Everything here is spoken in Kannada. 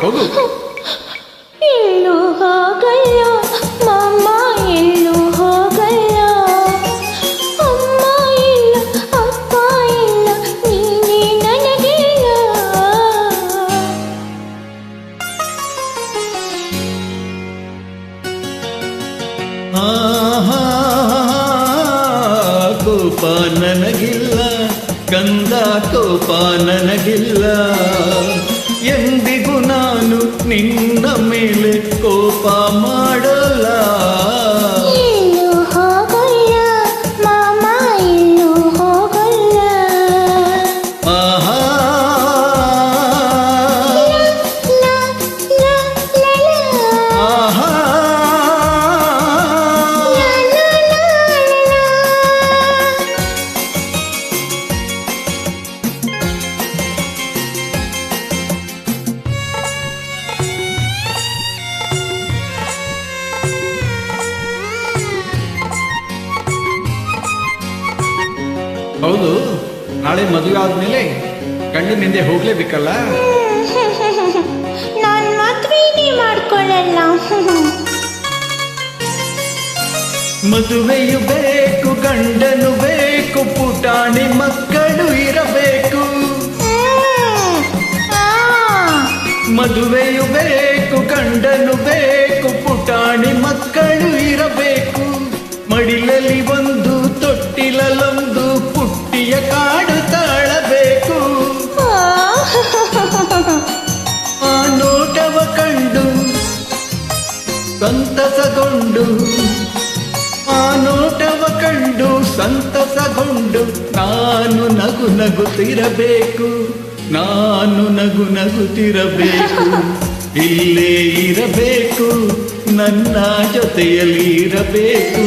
ಹೋಗು. ಎಲ್ಲೂ ಹೋಗಲ್ಲ ಮಾಮ, ಎಲ್ಲೂ ಹೋಗಲ್ಲ. ಅಮ್ಮ ಇಲ್ಲ, ಅಪ್ಪ ಇಲ್ಲ, ನೀನೇ ನನಗಿಲ್ಲ. ಕೋಪ ನನಗಿಲ್ಲ ಕಂದ, ಕೋಪ ನನಗಿಲ್ಲ. ಎಂದಿಗೂ ನಾನು ನಿನ್ನ ಮೇಲೆ ಕೋಪ ಮಾಡಲ್ಲ. ಎಲ್ಲೂ ಹೋಗಲ್ಲ ಮಾಮ, ಎಲ್ಲೂ ಹೋಗಲ್ಲ. ಆಹಾ ಲಾ, ಲಾ, ಲಾ, ಲಾ. ಆಹಾ ಲಾ, ಲಾ, ಲಾ, ಲಾ. ಹೌದು, ನಾಳೆ ಮದುವೆ ಆದ್ಮೇಲೆ ಗಂಡಿನ ಹಿಂದೆ ಹೋಗ್ಲೇಬೇಕಲ್ಲ. ನಾನ್ ಮದ್ವೆನೇ ಮಾಡ್ಕೊಳ್ಳಲ್ಲ. ಮದುವೆಯು ಬೇಕು, ಗಂಡನು ಬೇಕು, ಪುಟಾಣಿ ಮಕ್ಕಳು ಇರಬೇಕು. ಮದುವೆಯು ಬೇಕು, ಗಂಡನು ಬೇಕು, ಪುಟಾಣಿ ಮಕ್ಕಳು ಇರಬೇಕು. ಮಡಿಲಲ್ಲಿ ಒಂದು, ತೊಟ್ಟಿಲಲ್ಲೊಂದು, ಪುಟ್ಟಿಯ ಕಾಡು ತಾಳಬೇಕು. ಆ ನೋಟವ ಕಂಡು ಸಂತಸಗೊಂಡು, ಆ ನೋಟವ ಕಂಡು ಸಂತಸಗೊಂಡು, ನಾನು ನಗು ನಗುತ್ತಿರಬೇಕು, ನಾನು ನಗು ನಗುತ್ತಿರಬೇಕು. ಇಲ್ಲೇ ಇರಬೇಕು, ನನ್ನ ಜೊತೆಯಲ್ಲಿ ಇರಬೇಕು.